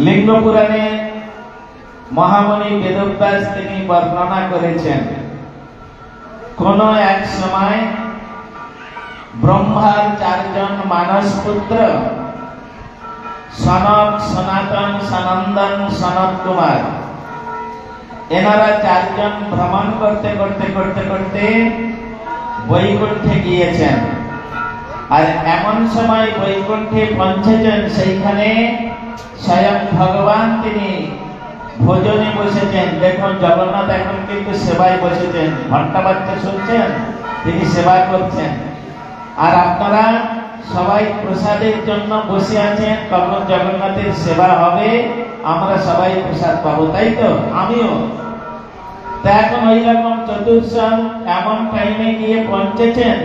লিঙ্গ পুরাণে মহামণি বেদব্যাস তিনি বর্ণনা করেছেন, কোন এক সময় ব্রহ্মার চারজন মানস পুত্র সনক, সনাতন, সনন্দন, সনত কুমার, এনারা চারজন ভ্রমণ করতে করতে করতে করতে বৈকুণ্ঠে গিয়েছেন। আর এমন সময় বৈকুণ্ঠে পৌঁছেছেন, সেইখানে স্বয়ং ভগবান তিনি ভোজনে বসেছেন। দেখুন, জগন্নাথ এখন কিন্তু সেবায় বসেছেন, ঘন্টা বাজছে শুনছেন, তিনি সেবা করছেন। আর আপনারা সবাই প্রসাদের জন্য বসে আছেন, কখন জগন্নাথের সেবা হবে আমরা সবাই প্রসাদ পাবো, তাই তো? আমিও তা এখন ওই রকম চতুর্থ এমন টাইমে গিয়ে পৌঁছেছেন,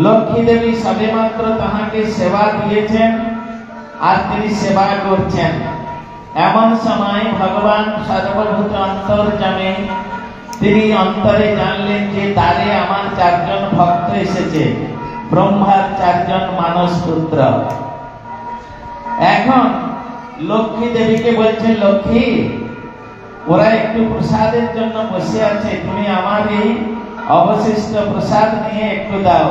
লক্ষ্মী দেবী সবেমাত্র তাহাকে সেবা দিয়েছেন আর তিনি সেবা করছেন। এমন সময় ভগবান সর্বভূত অন্তর্যামী তিনি অন্তরে জানলেন যে দ্বারে আমার চারজন ভক্ত এসেছে, ব্রহ্মার চারজন মানস পুত্র। এখন লক্ষ্মী দেবীকে বলছেন, লক্ষ্মী, ওরা একটু প্রসাদের জন্য বসে আছে, তুমি আমার এই অবশিষ্ট প্রসাদ নিয়ে একটু দাও।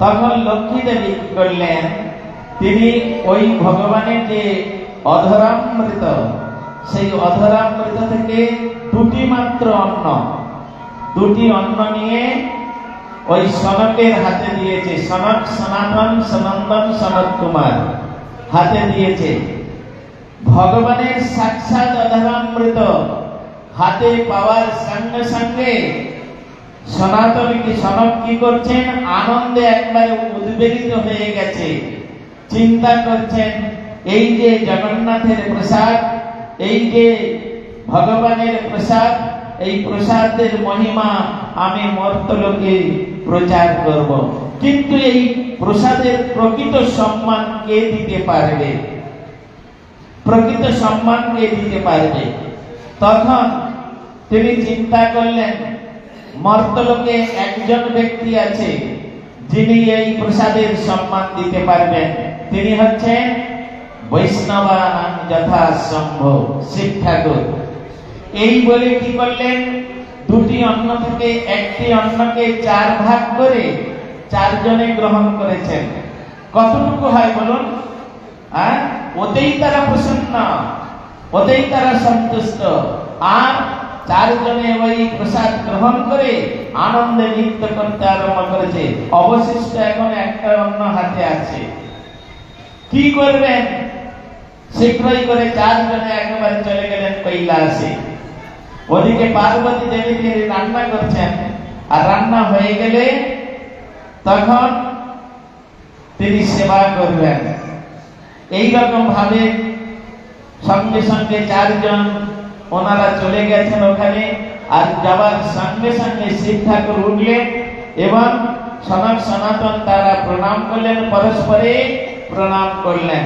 তখন লক্ষ্মী দেবী কি করলেন, তিনি ওই ভগবানের যে অধরামৃত, সেই অধরামৃত থেকে দুটি মাত্র অন্ন, দুটি অন্ন নিয়ে ওই সনকের হাতে দিয়েছে। সনক, সনাতন, সনন্দন, সনত কুমার হাতে দিয়েছে। ভগবানের সাক্ষাৎ অধরামৃত হাতে পাওয়ার সঙ্গে সঙ্গে সনাতন কি সনক কি করছেন, আনন্দে একবারে উদ্বেলিত হয়ে গেছে। চিন্তা করছেন, এই যে জগন্নাথের প্রসাদ, এই যে ভগবানের প্রসাদ, এই প্রসাদের মহিমা আমি মর্তলোকে প্রচার করব। কিন্তু এই প্রসাদের প্রকৃত সম্মান কে দিতে পারবে? প্রকৃত সম্মান কে দিতে পারবে? তখন তিনি চিন্তা করলেন, মর্তলোকে একজন ব্যক্তি আছে যিনি এই প্রসাদের সম্মান দিতে পারবেন, তিনি হচ্ছেন বৈষ্ণবানাং যথা সম্ভব, শিব ঠাকুর। এই বলে কি করলেন, দুটি অন্ন থেকে একটি অন্নকে চার ভাগ করে চারজনে গ্রহণ করেছেন। কতটুকু হয় বলুন? ওতেই তারা প্রসন্ন, ওতেই তারা সন্তুষ্ট। আর চারজনে ওই প্রসাদ গ্রহণ করে আনন্দে নৃত্য করতে আরম্ভ করেছে। অবশিষ্ট এখন একটা অন্ন হাতে আছে, কি করবেন? শীঘ্রই করে চারজনে একেবারে চলে গেলেন কৈলাসে। ওদিকে পার্বতী দেবী তিনি রান্না করছেন, আর রান্না হয়ে গেলে তখন তিনি সেবা করবেন। এইরকম ভাবে সঙ্গে সঙ্গে চারজন ওনারা চলে গেছেন ওখানে। আর যাবার সঙ্গে সঙ্গে শিব ঠাকুর উঠলেন এবং সনক, সনাতন তারা প্রণাম করলেন, পরস্পরে প্রণাম করলেন।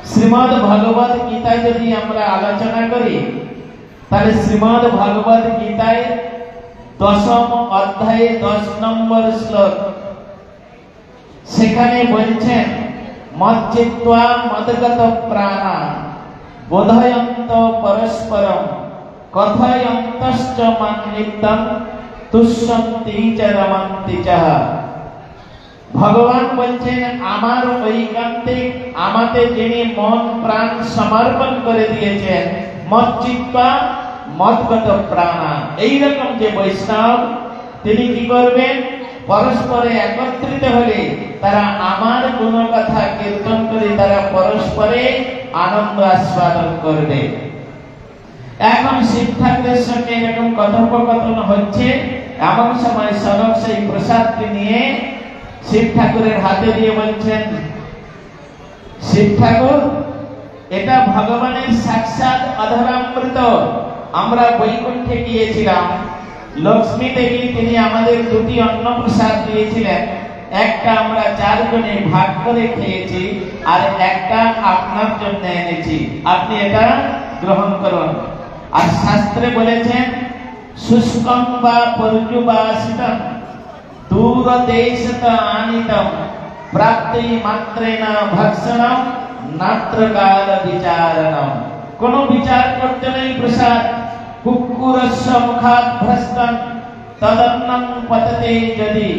শ্রীমদ ভগবত গীতায় যদি আমরা আলোচনা করি, তাহলে শ্রীমদ ভগবত গীতায় 10ম অধ্যায়ে 10 নম্বর শ্লোক, সেখানে বলছেন, মজ্জিত্বা মদগত প্রাণা বোধয়ন্ত পরস্পরম কথয়ন্তশ্চ মান্নিত্যং তুষ্যন্তি চ রমন্তি চ। ভগবান বলছেন, আমার ঐকান্তিক আমাকে যিনি মন প্রাণ সমর্পণ করে দিয়েছেন, মজ্জিত্বা মদগত প্রাণা, এইরকম যে বৈষ্ণব তিনি কি করবেন, পরস্পরে একত্রিত হলে তারা আমার গুণকথা কীর্তন করে তারা পরস্পরে আনন্দ আস্বাদন করবে। এখন শিব ঠাকুরের সঙ্গে এরকম কথোপকথন হচ্ছে, এমন সময় সনক সেই প্রসাদটি নিয়ে শিব ঠাকুরের হাতে দিয়ে বলছেন, শিব ঠাকুর, এটা ভগবানের সাক্ষাৎ অধরামৃত। আমরা বৈকুণ্ঠে গিয়েছিলাম, লক্ষ্মী দেবী তিনি আমাদের দুটি অন্ন প্রসাদ দিয়েছিলেন, একটা আমরা চারজনে ভাগ করে খেয়েছি, আর একটা আপনার জন্য এনেছি, আপনি এটা গ্রহণ করুন। আর শাস্ত্রে বলেছেন, শুষ্কং বা পর্যুবাসিতং দূর দেশত আনিতম প্রাপ্তি মাত্রেণ ভক্ষণম নাত্রকাল বিচারণম, কোন বিচার করতে নেই প্রসাদ। কুকুরস্য মুখাৎ ভ্রষ্টং তদন্নং পততে, যদি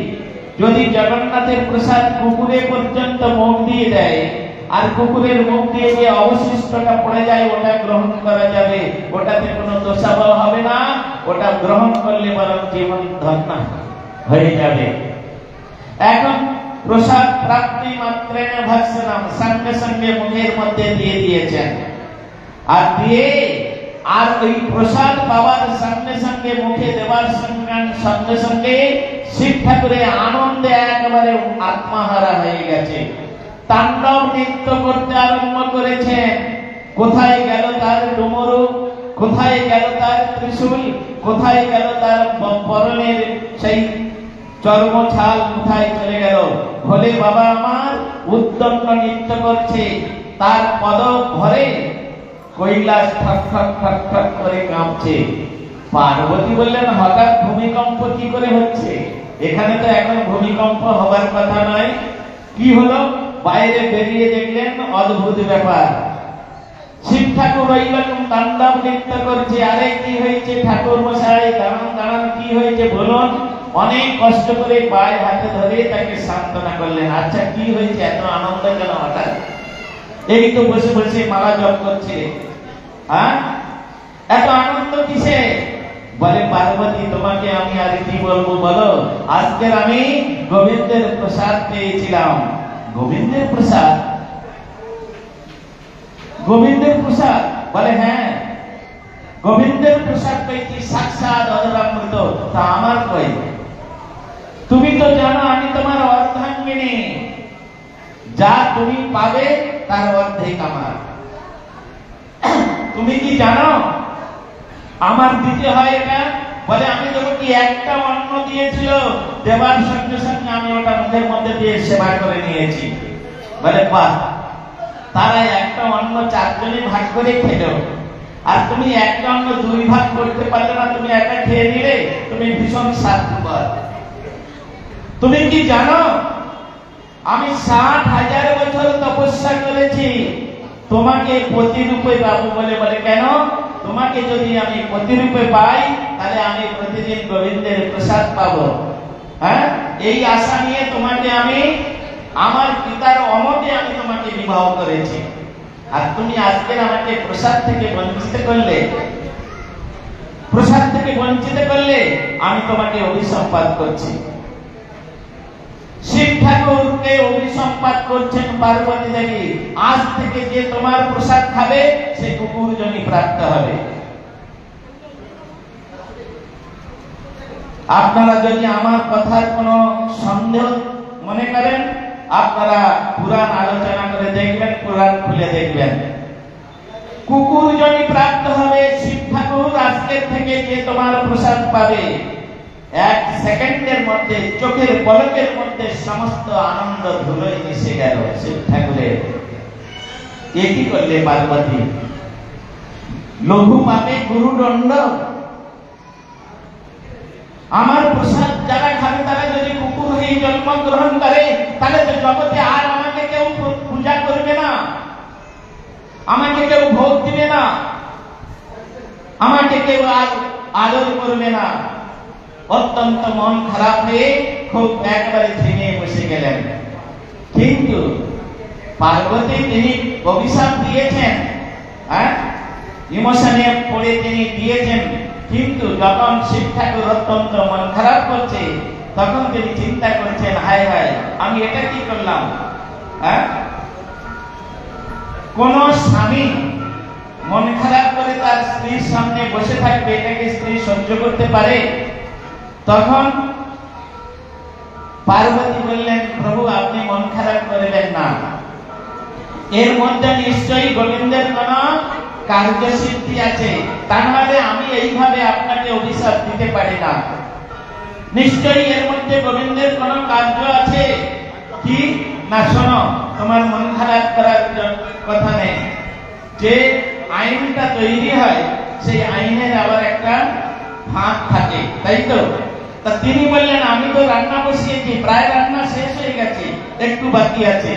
যদি জগন্নাথের প্রসাদ কুকুরে পর্যন্ত মুখ দিয়ে দেয়, আর কুকুরের মুখ দিয়ে যে অবশিষ্টটা পড়ে যায় ওটা গ্রহণ করা যাবে, ওটাতে কোনো দোষাবহ হবে না, ওটা গ্রহণ করলে বরং জীবন ধন্য হয়ে যাবে। এখন প্রসাদ প্রাপ্তি মাত্রে ভক্ষণম, সঙ্গে সঙ্গে মুখের মধ্যে দিয়ে দিয়েছেন, আর দিয়ে আর ওই প্রসাদ পাওয়ার সঙ্গে সঙ্গে মুখে দেওয়ার সঙ্গে সঙ্গে শিব ঠাকুরের আনন্দে একেবারে আত্মাহারা হয়ে গেছে, তাণ্ডব নৃত্য করতে আরম্ভ করেছেন। কোথায় গেল তার ডুমরু, কোথায় গেল তার ত্রিশূল, কোথায় গেল তার পরনের সেই চর্মছাল, কোথায় চলে গেল? ভোলে বাবা আমার উদ্দণ্ড নৃত্য করছে, তার পদ ভরে কৈলাস ঠক ঠক ঠক ঠক করে কাঁপছে। পার্বতী বললেন হঠাৎ ভূমিকম্প কি করে হচ্ছে? এখানে তো এখন ভূমিকম্প হবার কথা নয়। কি হলো? বাইরে বেরিয়ে দেখলেন অদ্ভুত ব্যাপার, শিব ঠাকুর ওই রকম তাণ্ডব নৃত্য করছে। আরে কি হয়েছে ঠাকুর মশাই, দাঁড়ান দাঁড়ান, কি হয়েছে বলুন? অনেক কষ্ট করে পায়ে হাতে ধরে তাকে সান্ত্বনা করলেন। আচ্ছা কি হয়েছে, এত আনন্দ কেন হঠাৎ? এই তো বসে বসে মালা জপ করছে, হ্যাঁ এত আনন্দ কিসে? বলে পার্বতী তোমাকে আমি আর কি বলবো বলো, আজকের আমি গোবিন্দের প্রসাদ পেয়েছিলাম। গোবিন্দের প্রসাদ? গোবিন্দের প্রসাদ? বলে হ্যাঁ গোবিন্দের প্রসাদ পেয়েছি, সাক্ষাৎ অধরামৃত। তা আমার কই? তুমি তো জানো আমি তোমার অর্ধাঙ্গিনী, যা তুমি পাবে তার অর্ধেক আমার। তুমি কি জানো আমার দিতে হয় এটা? বলে আমি তোমাকে একটা অন্ন দিয়েছিল, দেবার সঙ্গে সঙ্গে আমি ওটা মুখের মধ্যে দিয়ে সেবা করে নিয়েছি। বলে বাহ, তারা একটা অন্ন চারজনে ভাগ করে খেলো, আর তুমি একটা অন্ন দুই ভাগ করতে পারলে না, তুমি একটা খেয়ে নিলে, তুমি ভীষণ স্বার্থপর। তুমি কি জানো আমি 60,000 বছর তপস্যা করেছি তোমাকে প্রতিরূপে পাবো বলে। বলে কেন? তোমাকে যদি আমি প্রতিরূপে পাই তাহলে আমি প্রতিদিন গোবিন্দের প্রসাদ পাবো। হ্যাঁ, এই আশা নিয়ে তোমাকে আমি আমার পিতার অমতে আমি তোমাকে বিবাহ করেছি, আর তুমি আজকে আমাকে প্রসাদ থেকে বঞ্চিত করলে, প্রসাদ থেকে বঞ্চিত করলে আমি তোমাকে অভিসম্পাত করছি। শিব ঠাকুরকে অভিসম্পাত করছেন পার্বতী দেবী, আজ থেকে যে তোমার প্রসাদ খাবে সে কুকুর জনি প্রাপ্ত হবে। আপনারা যদি আমার কথার কোনো সন্দেহ মনে করেন, আপনারা পুরাণ আলোচনা করে দেখবেন, পুরাণ খুলে দেখবেন, কুকুর জনি প্রাপ্ত হবে। শিব ঠাকুর আজকের থেকে যে তোমার প্রসাদ পাবে, এক সেকেন্ডের মধ্যে, চোখের পলকের মধ্যে সমস্ত আনন্দ ধুলোয় মিশে গেল শিব ঠাকুরের। এ কি করলে পার্বতী? লঘু পাপে গুরুদণ্ড। আমার প্রসাদ যারা খাবে তারা যদি কুকুর হয়ে জন্মগ্রহণ করে, তাহলে তো জগতে আর আমাকে কেউ পূজা করবে না, আমাকে কেউ ভোগ দিবে না, আমাকে কেউ আর আদর করবে না। অত্যন্ত মন খারাপ হয়ে খুব একবারে ভেঙে বসে গেলেন। কিন্তু পার্বতী তিনি অভিশাপ দিয়েছেন, হ্যাঁ ইমোশনে পড়ে তিনি দিয়েছেন, কিন্তু যখন শিব ঠাকুর অত্যন্ত মন খারাপ করছে তখন তিনি চিন্তা করছেন, হায় হায় আমি এটা কি করলাম? হ্যাঁ, কোন স্বামী মন খারাপ করে তার স্ত্রীর সামনে বসে থাকবে, এটাকে স্ত্রী সহ্য করতে পারে? তখন পার্বতী বললেন, প্রভু আপনি মন খারাপ করবেন না, এর মধ্যে নিশ্চয়ই গোবিন্দের কোন কার্যসিদ্ধি আছে, তা নাহলে আমি এইভাবে আপনাকে অভিশাপ দিতে পারি না। নিশ্চয়ই এর মধ্যে গোবিন্দের কোন কার্য আছে। কি না, শোনো, তোমার মন খারাপ করার কথা নেই। যে আইনটা তৈরি হয় সেই আইনের আবার একটা ফাঁক থাকে, তাই তো? তা তিনি বললেন, আমি তো রান্না বসিয়েছি, প্রায় রান্না শেষ হয়ে গেছে, একটু বাকি আছে,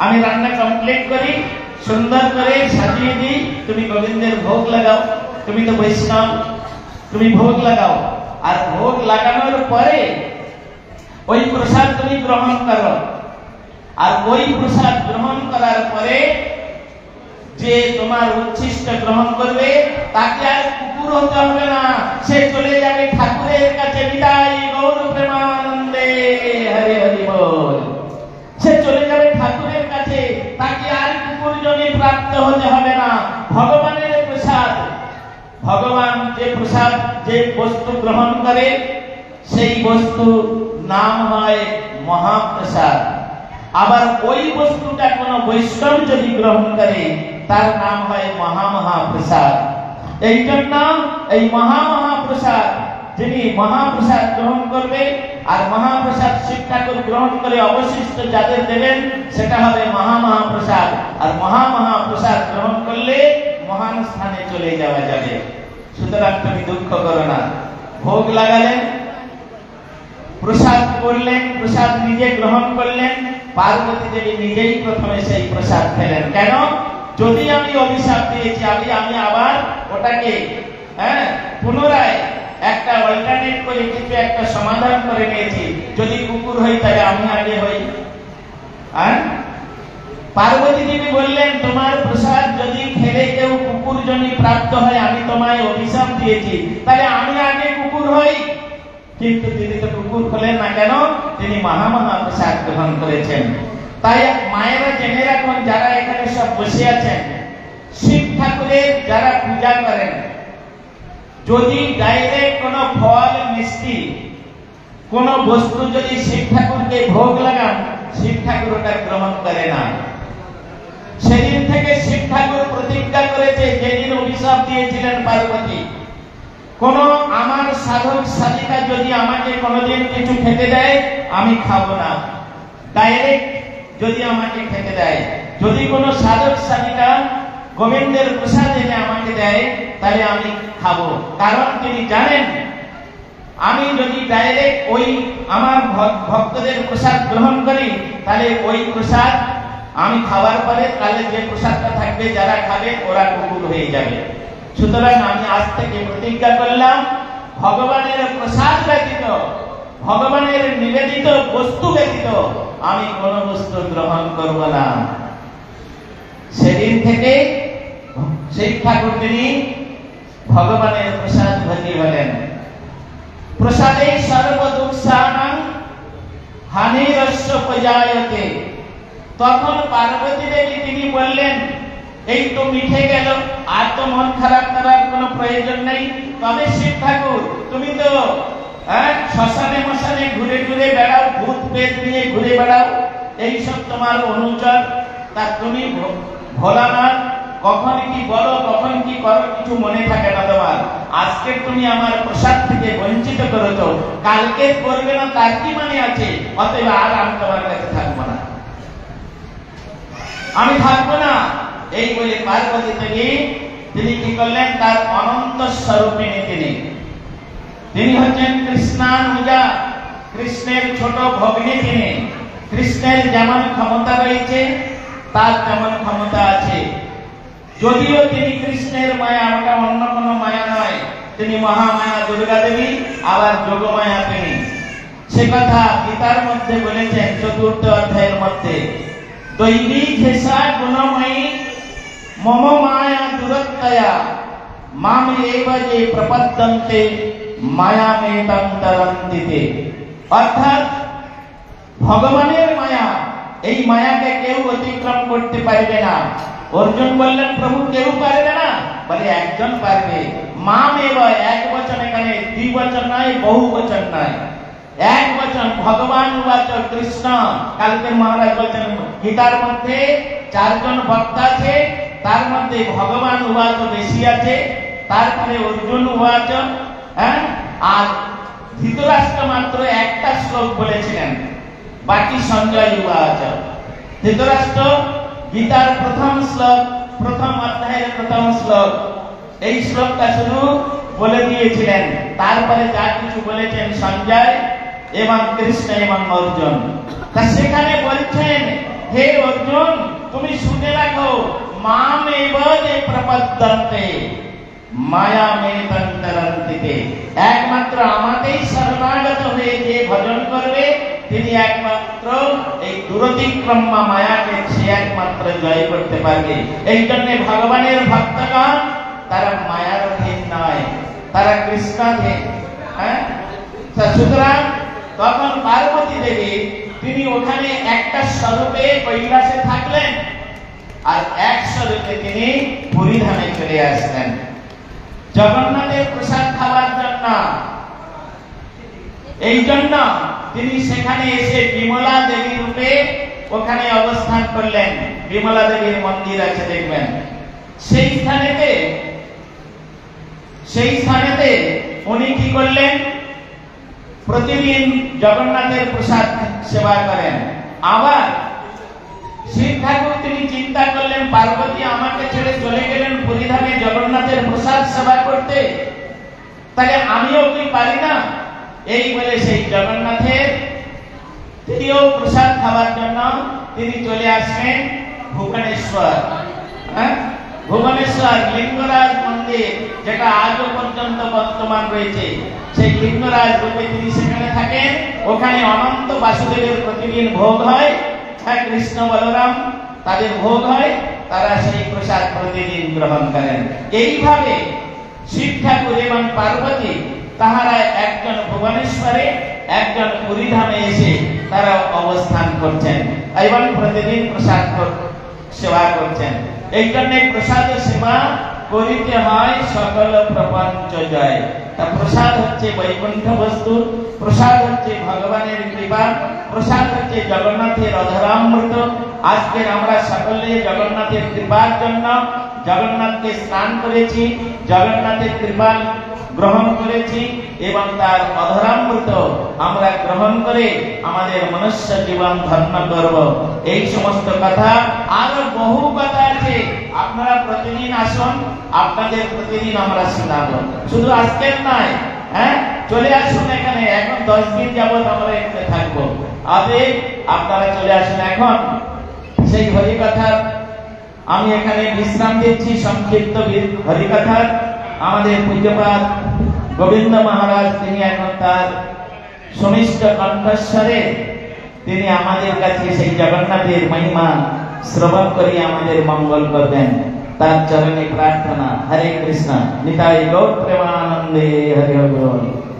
আমি রান্না কমপ্লিট করি, সুন্দর করে সাজিয়ে দিই, তুমি গোবিন্দের ভোগ লাগাও। তুমি তো বৈষ্ণব, তুমি ভোগ লাগাও। আর ভোগ লাগানোর পরে ওই প্রসাদ তুমি গ্রহণ করো। আর ওই প্রসাদ গ্রহণ করার পরে যে তোমার উচ্ছিষ্ট গ্রহণ করবে তাকে আর কুকুর হতে হবে না, সে চলে যাবে ঠাকুরের কাছে। বিদায় গৌর প্রেমানন্দে, হরে হরি বল। সে চলে যাবে ঠাকুরের কাছে, তাকে আর কুকুর জনে প্রাপ্ত হতে হবে না। ভগবানের প্রসাদ, ভগবান যে প্রসাদ, যে বস্তু গ্রহণ করে সেই বস্তু নাম হয় মহাপ্রসাদ। আবার ওই বস্তুটা কোন বৈষ্ণব যদি গ্রহণ করে তার নাম হয় মহামহাপ্রসাদ। এই জন্য এই মহামহাপ্রসাদ, যিনি মহাপ্রসাদ গ্রহণ করবে আর মহাপ্রসাদ শিব ঠাকুর গ্রহণ করে অবশিষ্ট যাদের দেবেন সেটা হবে মহামহাপ্রসাদ। আর মহামহাপ্রসাদ গ্রহণ করলে মহান স্থানে চলে যাওয়া যাবে। সুতরাং তুমি দুঃখ করো না। ভোগ লাগালেন, প্রসাদ করলেন, প্রসাদ নিজে গ্রহণ করলেন। পার্বতী দেবী নিজেই প্রথমে সেই প্রসাদ খেলেন। কেন? যদি আমি অভিশাপ দিয়েছি, আমি আবার ওটাকে পুনরায় একটা অল্টারনেট করে কিছু একটা সমাধান করে নিয়েছি। যদি কুকুর হই তাহলে আমি আগে হই। পার্বতী দেবী বললেন, তোমার প্রসাদ যদি খেলে কেউ কুকুর জনি প্রাপ্ত হয়, আমি তোমায় অভিশাপ দিয়েছি, তাহলে আমি আগে কুকুর হই। কিন্তু তিনি তো কুকুর হলেন না। কেন? তিনি মহামহাপ্রসাদ গ্রহণ করেছেন। তাই মায়েরা জেনে রাখুন, যারা এখানে সব বসে আছেন, শিব ঠাকুরের যারা পূজা করেন, যদি ডাইরেক্ট কোন ফল মিষ্টি কোন বস্তু যদি শিব ঠাকুরকে ভোগ লাগান, শিব ঠাকুর ওটা গ্রহণ করে না। সেদিন থেকে শিব ঠাকুর প্রতিজ্ঞা করেছে, যেদিন অভিশাপ দিয়েছিলেন পার্বতী, কোন আমার সাধক সাধিকা যদি আমাকে কোনদিন কিছু খেতে দেয় আমি খাবো না। ডাইরেক্ট যদি আমাকে খেতে দেয়, যদি কোন সাধক সাধিকা গোবিন্দের প্রসাদ এনে আমাকে দেয় তাহলে আমি খাবো। কারণ তিনি জানেন, আমি যদি ডাইরেক্ট ওই আমার ভক্তদের প্রসাদ গ্রহণ করি তাহলে ওই প্রসাদ আমি খাওয়ার পরে তাহলে যে প্রসাদটা থাকবে যারা খাবে ওরা কুকুর হয়ে যাবে। সুতরাং আমি আজ থেকে প্রতিজ্ঞা করলাম, ভগবানের প্রসাদ ব্যতীত, ভগবানের নিবেদিত বস্তু ব্যতীত আমি কোন বস্তু গ্রহণ করব না। সেদিন থেকে শিব ঠাকুর তিনি ভগবানের প্রসাদ ভোগী হলেন। প্রসাদে সর্বদুঃসানাং হানিরস্য প্রজায়তে। তখন পার্বতী দেবী তিনি বললেন, এই তো মিঠে গেল, আর তো মন খারাপ করার কোনো প্রয়োজন নেই। তবে শিব ঠাকুর, তুমি তো শ্মশানে মশানে ঘুরে ঘুরে বেড়াও, ভূত প্রেত নিয়ে ঘুরে বেড়াও, এইসব তোমার অনুচর। তা তুমি ভোলানাথ, কখন কি বলো কখন কি করো কিছু মনে থাকে না তোমার। আজকে তুমি আমার প্রসাদ থেকে বঞ্চিত করেছো, কালকে করবে না তার কি মানে আছে? অতএব আর আমি তোমার কাছে থাকবো না, আমি থাকবো না। এই বলে পার্বতী দেবী তিনি কি করলেন, তার অনন্ত স্বরূপিণী তিনি হচ্ছেন কৃষ্ণানুজা, কৃষ্ণের ছোট ভগ্নী তিনি। কৃষ্ণের যেমন ক্ষমতা রয়েছে তার তেমন ক্ষমতা আছে। যদিও তিনি কৃষ্ণের মায়া, ওটা অন্য কোন মায়া নয়, তিনি মহামায়া দুর্গা দেবী, আবার যোগমায়া তিনি। সে কথা গীতার মধ্যে বলেছেন ৪র্থ অধ্যায়ের মধ্যে, দৈবী ঘেষা গুণময়ী মম মায়া দুরত্তয়া মাম এব যে প্রপদ্যন্তে মায়ামেতাং তরন্তিতে। অর্থাৎ ভগবানের মায়া, এই মায়াকে কেউ অতিক্রম করতে পারবে না। অর্জুন বললেন, প্রভু কেউ পারবে না? বলে একজন পারবে। মাম এব, এক বচন, এখানে দুই বচন নয়, বহু বচন নয়, এক বচন। ভগবান উবাচ কৃষ্ণ, কালকে মহারাজ বলছেন গীতার মধ্যে 4 জন বক্তা আছে, তার মধ্যে ভগবান উবাচ বেশি আছে, তারপরে অর্জুন উবাচ, আর ধৃতরাষ্ট্র মাত্র একটা শ্লোক বলেছিলেন, বাকি সঞ্জয় উবাচ। ধৃতরাষ্ট্র গীতার প্রথম শ্লোক, প্রথম অধ্যায়ের প্রথম শ্লোক, এই শ্লোকটা শুধু বলে দিয়েছিলেন। তারপরে যা কিছু বলেছেন সঞ্জয় এবং কৃষ্ণ এবং অর্জুন। তা সেখানে বলছেন, হে অর্জুন, তুমি শুনে রাখো, মামেব যে প্রপদ্যন্তে মায়া মে তন্তরন্তিতে, একমাত্র আমাকেই শরণাগত হয়ে যে ভজন করবে তিনি একমাত্র এই দুরতিক্রম মায়াকে সে একমাত্র জয় করতে পারবে। এই জন্য ভগবানের ভক্তগণ তারা মায়ার অধীন নয়, তারা কৃষ্ণাধীন। হ্যাঁ, সুতরাং তখন পার্বতী দেবী তিনি ওখানে একটা স্বরূপে কৈলাসে থাকলেন আর এক স্বরূপে তিনি পুরী ধামে চলে আসলেন জগন্নাথের প্রসাদ খাওয়ার জন্য। এই জন্য তিনি সেখানে এসে বিমলা দেবী রূপে ওখানে অবস্থান করলেন। বিমলা দেবীর মন্দির আছে দেখবেন, সেই স্থানেতে উনি কি করলেন, প্রতিদিন জগন্নাথের প্রসাদ সেবা করেন। আবার শিব ঠাকুর তিনি চিন্তা করলেন পার্বতী আমাকে ছেড়ে চলে গেলেন পুরীধামে জগন্নাথের প্রসাদ সেবা করতে, তাহলে আমিও কি পারি না? এই বলে সেই জগন্নাথের তিনিও প্রসাদ খাওয়ার জন্য তিনি চলে আসেন ভুবনেশ্বর। ভুবনেশ্বর লিঙ্গরাজ মন্দির, যেটা আজও পর্যন্ত বর্তমান রয়েছে, সেই লিঙ্গরাজ রূপে তিনি সেখানে থাকেন। ওখানে অনন্ত বাসুদেবের প্রতিদিন ভোগ হয়, কৃষ্ণ বলরাম তাদের ভোগ হয়, তারা সেই প্রসাদ প্রতিদিন গ্রহণ করেন। এইভাবে শিব ঠাকুর এবং পার্বতী তাহারা একজন ভুবনেশ্বরে একজন পুরীধামে এসে তারা অবস্থান করছেন এবং প্রতিদিন প্রসাদ সেবা করছেন। এই জন্য প্রসাদ সেবা করিতে হয় সকল প্রপঞ্চ জয়। তা প্রসাদ হচ্ছে বৈকুণ্ঠ বস্তু, প্রসাদ হচ্ছে ভগবানের কৃপা, প্রসাদ হচ্ছে জগন্নাথের অধরামৃত। আজকে আমরা সকলে জগন্নাথের কৃপার জন্য জগন্নাথকে স্নান করেছি, জগন্নাথের কৃপা গ্রহণ করেছি এবং তার অধরামৃত আমরা গ্রহণ করে আমাদের মনুষ্য জীবন ধন্য করব। এই সমস্ত কথা আরো বহু কথা আছে, আপনারা প্রতিদিন আসুন, আপনাদের প্রতিদিন আমরা শোনাবো, শুধু আজকের নয়। হ্যাঁ, চলে আসুন এখানে, এখন 10 দিন যাবত আমরা এখানে থাকবো। আপনারা চলে আসুন। এখন সেই হরিকথার আমি এখানে বিশ্রাম দিচ্ছি, সংক্ষিপ্ত হরিকথার। আমাদের পূজ্যপাদ গোবিন্দ মহারাজ তিনি এখন তার সুমিষ্ট কণ্ঠস্বরে তিনি আমাদের কাছে সেই জগন্নাথের মহিমা শ্রবণ করে আমাদের মঙ্গল করবেন। তার চরণে প্রার্থনা। হরে কৃষ্ণ, নিতাই গৌর প্রেমানন্দে, হরি বল।